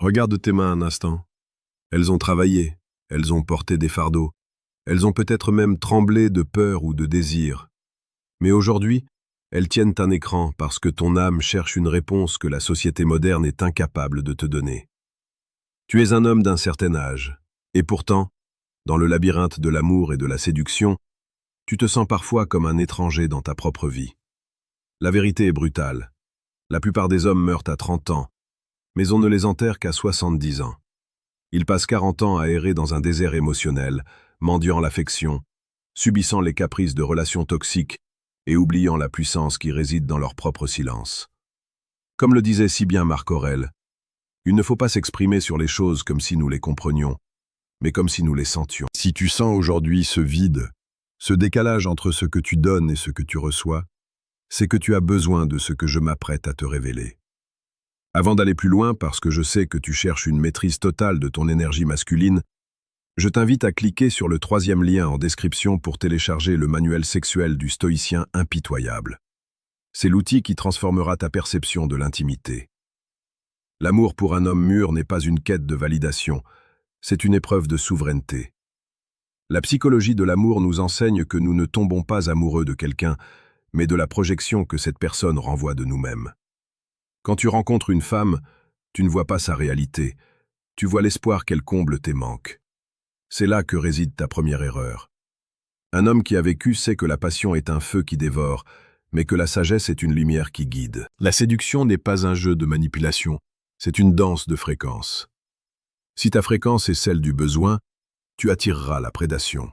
Regarde tes mains un instant. Elles ont travaillé, elles ont porté des fardeaux, elles ont peut-être même tremblé de peur ou de désir. Mais aujourd'hui, elles tiennent un écran parce que ton âme cherche une réponse que la société moderne est incapable de te donner. Tu es un homme d'un certain âge, et pourtant, dans le labyrinthe de l'amour et de la séduction, tu te sens parfois comme un étranger dans ta propre vie. La vérité est brutale. La plupart des hommes meurent à 30 ans, mais on ne les enterre qu'à 70 ans. Ils passent 40 ans à errer dans un désert émotionnel, mendiant l'affection, subissant les caprices de relations toxiques et oubliant la puissance qui réside dans leur propre silence. Comme le disait si bien Marc Aurèle, il ne faut pas s'exprimer sur les choses comme si nous les comprenions, mais comme si nous les sentions. Si tu sens aujourd'hui ce vide, ce décalage entre ce que tu donnes et ce que tu reçois, c'est que tu as besoin de ce que je m'apprête à te révéler. Avant d'aller plus loin, parce que je sais que tu cherches une maîtrise totale de ton énergie masculine, je t'invite à cliquer sur le 3e lien en description pour télécharger le manuel sexuel du stoïcien impitoyable. C'est l'outil qui transformera ta perception de l'intimité. L'amour pour un homme mûr n'est pas une quête de validation, c'est une épreuve de souveraineté. La psychologie de l'amour nous enseigne que nous ne tombons pas amoureux de quelqu'un, mais de la projection que cette personne renvoie de nous-mêmes. Quand tu rencontres une femme, tu ne vois pas sa réalité, tu vois l'espoir qu'elle comble tes manques. C'est là que réside ta première erreur. Un homme qui a vécu sait que la passion est un feu qui dévore, mais que la sagesse est une lumière qui guide. La séduction n'est pas un jeu de manipulation, c'est une danse de fréquences. Si ta fréquence est celle du besoin, tu attireras la prédation.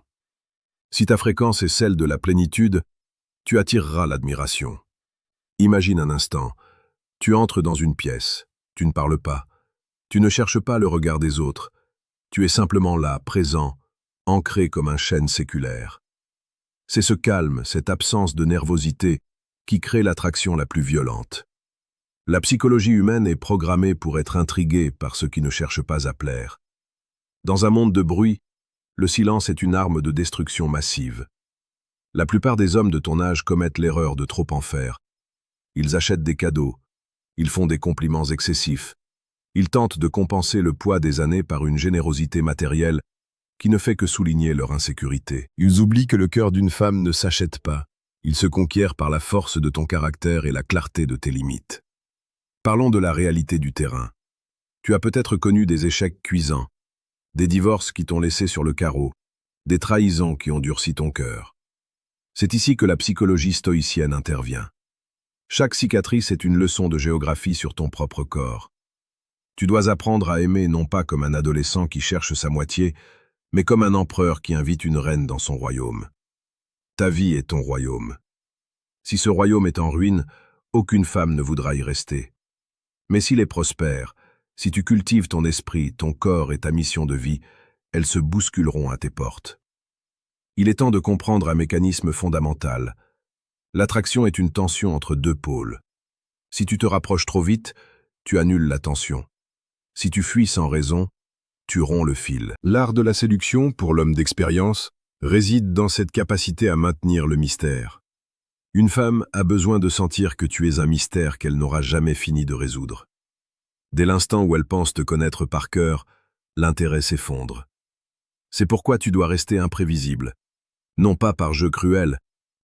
Si ta fréquence est celle de la plénitude, tu attireras l'admiration. Imagine un instant, tu entres dans une pièce, tu ne parles pas, tu ne cherches pas le regard des autres, tu es simplement là, présent, ancré comme un chêne séculaire. C'est ce calme, cette absence de nervosité qui crée l'attraction la plus violente. La psychologie humaine est programmée pour être intriguée par ceux qui ne cherchent pas à plaire. Dans un monde de bruit, le silence est une arme de destruction massive. La plupart des hommes de ton âge commettent l'erreur de trop en faire. Ils achètent des cadeaux, ils font des compliments excessifs, ils tentent de compenser le poids des années par une générosité matérielle qui ne fait que souligner leur insécurité. Ils oublient que le cœur d'une femme ne s'achète pas, il se conquiert par la force de ton caractère et la clarté de tes limites. Parlons de la réalité du terrain. Tu as peut-être connu des échecs cuisants, des divorces qui t'ont laissé sur le carreau, des trahisons qui ont durci ton cœur. C'est ici que la psychologie stoïcienne intervient. Chaque cicatrice est une leçon de géographie sur ton propre corps. Tu dois apprendre à aimer non pas comme un adolescent qui cherche sa moitié, mais comme un empereur qui invite une reine dans son royaume. Ta vie est ton royaume. Si ce royaume est en ruine, aucune femme ne voudra y rester. Mais s'il est prospère, si tu cultives ton esprit, ton corps et ta mission de vie, elles se bousculeront à tes portes. Il est temps de comprendre un mécanisme fondamental. L'attraction est une tension entre deux pôles. Si tu te rapproches trop vite, tu annules la tension. Si tu fuis sans raison, tu romps le fil. L'art de la séduction, pour l'homme d'expérience, réside dans cette capacité à maintenir le mystère. Une femme a besoin de sentir que tu es un mystère qu'elle n'aura jamais fini de résoudre. Dès l'instant où elle pense te connaître par cœur, l'intérêt s'effondre. C'est pourquoi tu dois rester imprévisible. Non pas par jeu cruel,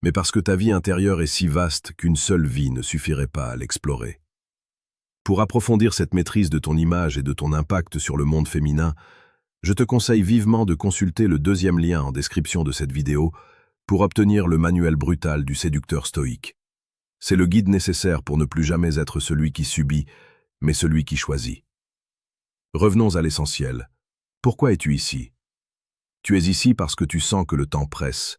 mais parce que ta vie intérieure est si vaste qu'une seule vie ne suffirait pas à l'explorer. Pour approfondir cette maîtrise de ton image et de ton impact sur le monde féminin, je te conseille vivement de consulter le 2e lien en description de cette vidéo pour obtenir le manuel brutal du séducteur stoïque. C'est le guide nécessaire pour ne plus jamais être celui qui subit, mais celui qui choisit. Revenons à l'essentiel. Pourquoi es-tu ici? Tu es ici parce que tu sens que le temps presse.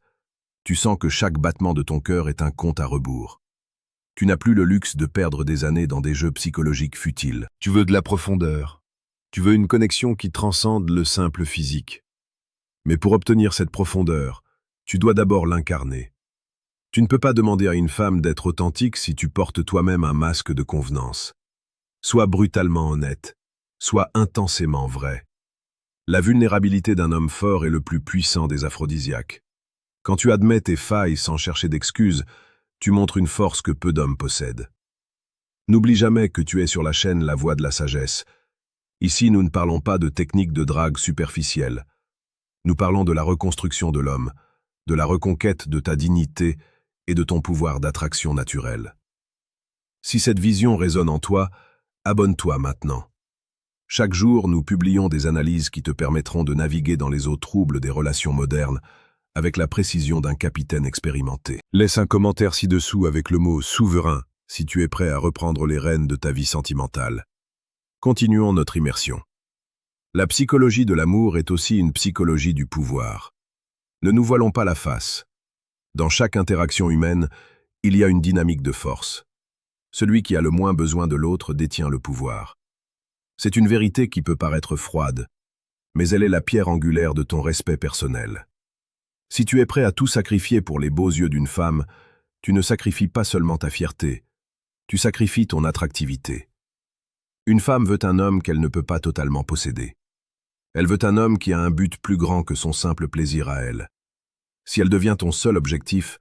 Tu sens que chaque battement de ton cœur est un compte à rebours. Tu n'as plus le luxe de perdre des années dans des jeux psychologiques futiles. Tu veux de la profondeur. Tu veux une connexion qui transcende le simple physique. Mais pour obtenir cette profondeur, tu dois d'abord l'incarner. Tu ne peux pas demander à une femme d'être authentique si tu portes toi-même un masque de convenance. Sois brutalement honnête, sois intensément vrai. La vulnérabilité d'un homme fort est le plus puissant des aphrodisiaques. Quand tu admets tes failles sans chercher d'excuses, tu montres une force que peu d'hommes possèdent. N'oublie jamais que tu es sur la chaîne la voie de la sagesse. Ici, nous ne parlons pas de techniques de drague superficielles. Nous parlons de la reconstruction de l'homme, de la reconquête de ta dignité et de ton pouvoir d'attraction naturelle. Si cette vision résonne en toi, abonne-toi maintenant. Chaque jour, nous publions des analyses qui te permettront de naviguer dans les eaux troubles des relations modernes avec la précision d'un capitaine expérimenté. Laisse un commentaire ci-dessous avec le mot « souverain » si tu es prêt à reprendre les rênes de ta vie sentimentale. Continuons notre immersion. La psychologie de l'amour est aussi une psychologie du pouvoir. Ne nous voilons pas la face. Dans chaque interaction humaine, il y a une dynamique de force. Celui qui a le moins besoin de l'autre détient le pouvoir. C'est une vérité qui peut paraître froide, mais elle est la pierre angulaire de ton respect personnel. Si tu es prêt à tout sacrifier pour les beaux yeux d'une femme, tu ne sacrifies pas seulement ta fierté, tu sacrifies ton attractivité. Une femme veut un homme qu'elle ne peut pas totalement posséder. Elle veut un homme qui a un but plus grand que son simple plaisir à elle. Si elle devient ton seul objectif,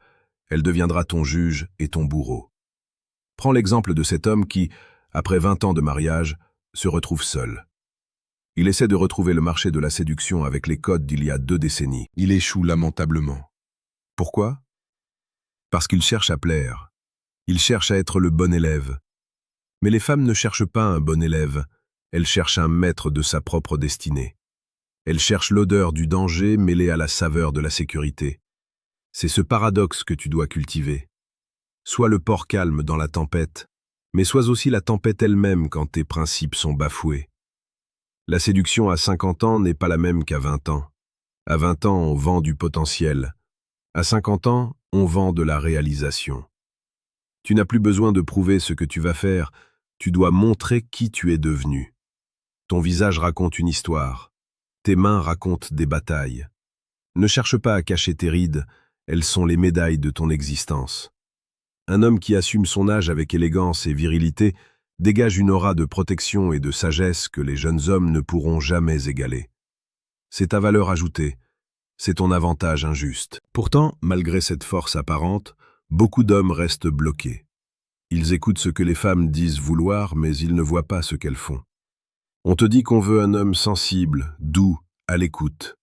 elle deviendra ton juge et ton bourreau. Prends l'exemple de cet homme qui, après 20 ans de mariage, se retrouve seul. Il essaie de retrouver le marché de la séduction avec les codes d'il y a 2 décennies. Il échoue lamentablement. Pourquoi? Parce qu'il cherche à plaire. Il cherche à être le bon élève. Mais les femmes ne cherchent pas un bon élève, elles cherchent un maître de sa propre destinée. Elles cherchent l'odeur du danger mêlée à la saveur de la sécurité. C'est ce paradoxe que tu dois cultiver. Sois le port calme dans la tempête, mais sois aussi la tempête elle-même quand tes principes sont bafoués. La séduction à 50 ans n'est pas la même qu'à 20 ans. À 20 ans, on vend du potentiel. À 50 ans, on vend de la réalisation. Tu n'as plus besoin de prouver ce que tu vas faire, tu dois montrer qui tu es devenu. Ton visage raconte une histoire. Tes mains racontent des batailles. Ne cherche pas à cacher tes rides, elles sont les médailles de ton existence. Un homme qui assume son âge avec élégance et virilité dégage une aura de protection et de sagesse que les jeunes hommes ne pourront jamais égaler. C'est ta valeur ajoutée, c'est ton avantage injuste. Pourtant, malgré cette force apparente, beaucoup d'hommes restent bloqués. Ils écoutent ce que les femmes disent vouloir, mais ils ne voient pas ce qu'elles font. On te dit qu'on veut un homme sensible, doux, à l'écoute.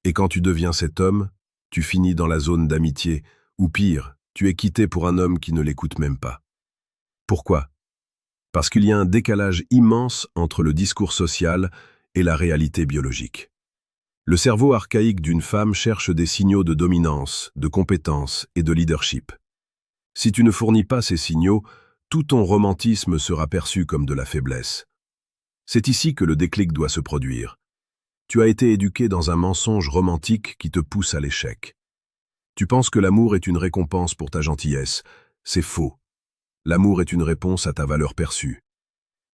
Et quand tu deviens cet homme, tu finis dans la zone d'amitié, ou pire, tu es quitté pour un homme qui ne l'écoute même pas. Pourquoi? Parce qu'il y a un décalage immense entre le discours social et la réalité biologique. Le cerveau archaïque d'une femme cherche des signaux de dominance, de compétence et de leadership. Si tu ne fournis pas ces signaux, tout ton romantisme sera perçu comme de la faiblesse. C'est ici que le déclic doit se produire. Tu as été éduqué dans un mensonge romantique qui te pousse à l'échec. Tu penses que l'amour est une récompense pour ta gentillesse. C'est faux. L'amour est une réponse à ta valeur perçue.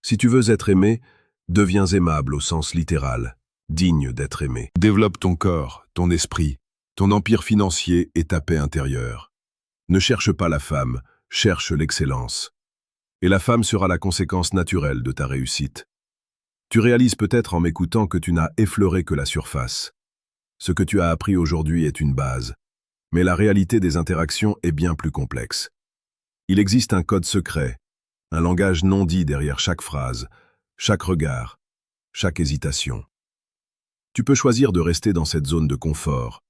Si tu veux être aimé, deviens aimable au sens littéral, digne d'être aimé. Développe ton corps, ton esprit, ton empire financier et ta paix intérieure. Ne cherche pas la femme, cherche l'excellence. Et la femme sera la conséquence naturelle de ta réussite. Tu réalises peut-être en m'écoutant que tu n'as effleuré que la surface. Ce que tu as appris aujourd'hui est une base, mais la réalité des interactions est bien plus complexe. Il existe un code secret, un langage non dit derrière chaque phrase, chaque regard, chaque hésitation. Tu peux choisir de rester dans cette zone de confort,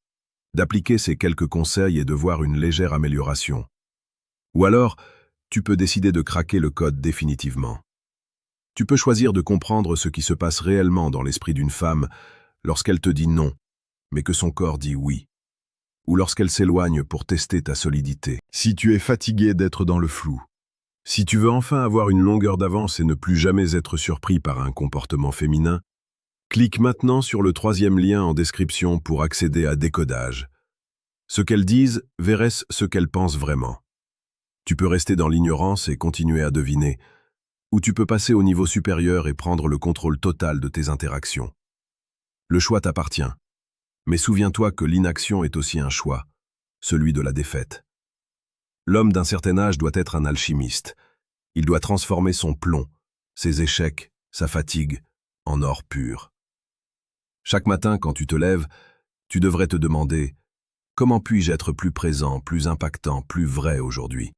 d'appliquer ces quelques conseils et de voir une légère amélioration. Ou alors, tu peux décider de craquer le code définitivement. Tu peux choisir de comprendre ce qui se passe réellement dans l'esprit d'une femme lorsqu'elle te dit non, mais que son corps dit oui. Ou lorsqu'elle s'éloigne pour tester ta solidité. Si tu es fatigué d'être dans le flou, si tu veux enfin avoir une longueur d'avance et ne plus jamais être surpris par un comportement féminin, clique maintenant sur le 3e lien en description pour accéder à Décodage. Ce qu'elles disent verrait ce qu'elles pensent vraiment. Tu peux rester dans l'ignorance et continuer à deviner, ou tu peux passer au niveau supérieur et prendre le contrôle total de tes interactions. Le choix t'appartient. Mais souviens-toi que l'inaction est aussi un choix, celui de la défaite. L'homme d'un certain âge doit être un alchimiste. Il doit transformer son plomb, ses échecs, sa fatigue, en or pur. Chaque matin, quand tu te lèves, tu devrais te demander « Comment puis-je être plus présent, plus impactant, plus vrai aujourd'hui ?»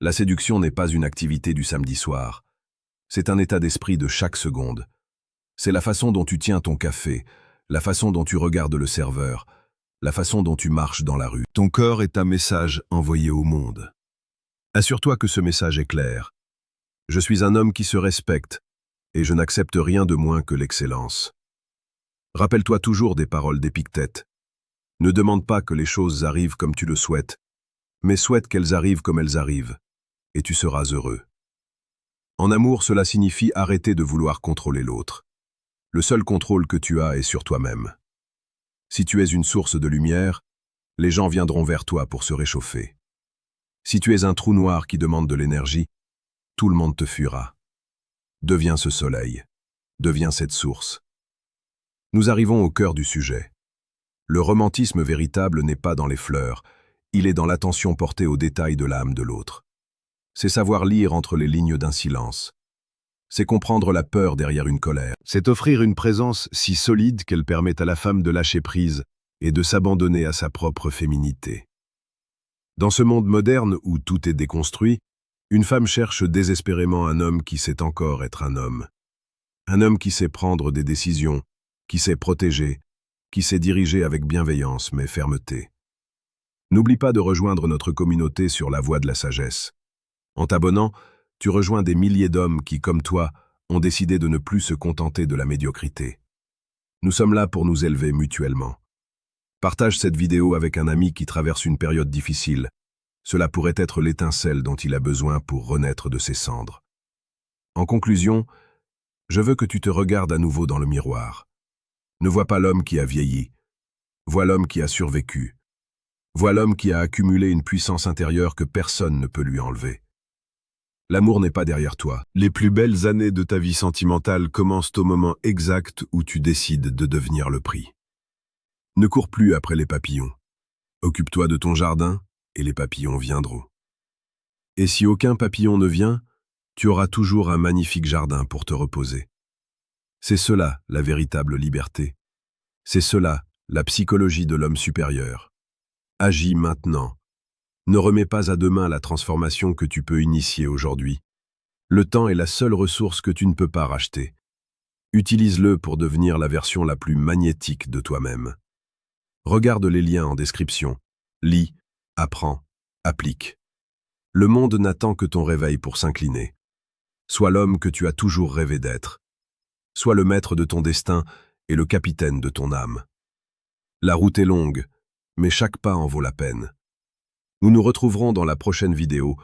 La séduction n'est pas une activité du samedi soir. C'est un état d'esprit de chaque seconde. C'est la façon dont tu tiens ton café, la façon dont tu regardes le serveur, la façon dont tu marches dans la rue. Ton corps est un message envoyé au monde. Assure-toi que ce message est clair. Je suis un homme qui se respecte, et je n'accepte rien de moins que l'excellence. Rappelle-toi toujours des paroles d'Épictète. Ne demande pas que les choses arrivent comme tu le souhaites, mais souhaite qu'elles arrivent comme elles arrivent, et tu seras heureux. En amour, cela signifie arrêter de vouloir contrôler l'autre. Le seul contrôle que tu as est sur toi-même. Si tu es une source de lumière, les gens viendront vers toi pour se réchauffer. Si tu es un trou noir qui demande de l'énergie, tout le monde te fuira. Deviens ce soleil. Deviens cette source. Nous arrivons au cœur du sujet. Le romantisme véritable n'est pas dans les fleurs, il est dans l'attention portée aux détails de l'âme de l'autre. C'est savoir lire entre les lignes d'un silence. C'est comprendre la peur derrière une colère. C'est offrir une présence si solide qu'elle permet à la femme de lâcher prise et de s'abandonner à sa propre féminité. Dans ce monde moderne où tout est déconstruit, une femme cherche désespérément un homme qui sait encore être un homme. Un homme qui sait prendre des décisions, qui sait protéger, qui sait diriger avec bienveillance mais fermeté. N'oublie pas de rejoindre notre communauté sur la voie de la sagesse. En t'abonnant, tu rejoins des milliers d'hommes qui, comme toi, ont décidé de ne plus se contenter de la médiocrité. Nous sommes là pour nous élever mutuellement. Partage cette vidéo avec un ami qui traverse une période difficile. Cela pourrait être l'étincelle dont il a besoin pour renaître de ses cendres. En conclusion, je veux que tu te regardes à nouveau dans le miroir. Ne vois pas l'homme qui a vieilli. Vois l'homme qui a survécu. Vois l'homme qui a accumulé une puissance intérieure que personne ne peut lui enlever. L'amour n'est pas derrière toi. Les plus belles années de ta vie sentimentale commencent au moment exact où tu décides de devenir le prix. Ne cours plus après les papillons. Occupe-toi de ton jardin et les papillons viendront. Et si aucun papillon ne vient, tu auras toujours un magnifique jardin pour te reposer. C'est cela la véritable liberté. C'est cela la psychologie de l'homme supérieur. Agis maintenant. Ne remets pas à demain la transformation que tu peux initier aujourd'hui. Le temps est la seule ressource que tu ne peux pas racheter. Utilise-le pour devenir la version la plus magnétique de toi-même. Regarde les liens en description. Lis, apprends, applique. Le monde n'attend que ton réveil pour s'incliner. Sois l'homme que tu as toujours rêvé d'être. Sois le maître de ton destin et le capitaine de ton âme. La route est longue, mais chaque pas en vaut la peine. Nous nous retrouverons dans la prochaine vidéo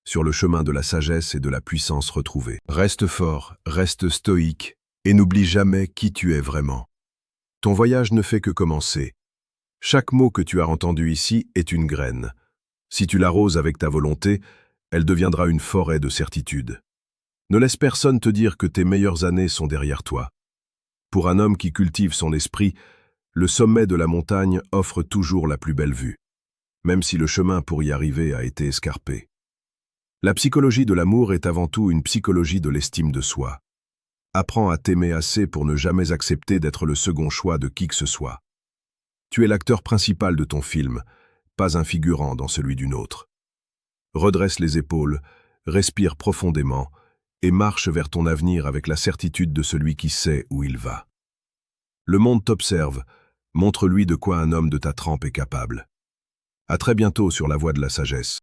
sur le chemin de la sagesse et de la puissance retrouvée. Reste fort, reste stoïque et n'oublie jamais qui tu es vraiment. Ton voyage ne fait que commencer. Chaque mot que tu as entendu ici est une graine. Si tu l'arroses avec ta volonté, elle deviendra une forêt de certitude. Ne laisse personne te dire que tes meilleures années sont derrière toi. Pour un homme qui cultive son esprit, le sommet de la montagne offre toujours la plus belle vue, même si le chemin pour y arriver a été escarpé. La psychologie de l'amour est avant tout une psychologie de l'estime de soi. Apprends à t'aimer assez pour ne jamais accepter d'être le second choix de qui que ce soit. Tu es l'acteur principal de ton film, pas un figurant dans celui d'une autre. Redresse les épaules, respire profondément et marche vers ton avenir avec la certitude de celui qui sait où il va. Le monde t'observe, montre-lui de quoi un homme de ta trempe est capable. À très bientôt sur la voie de la sagesse.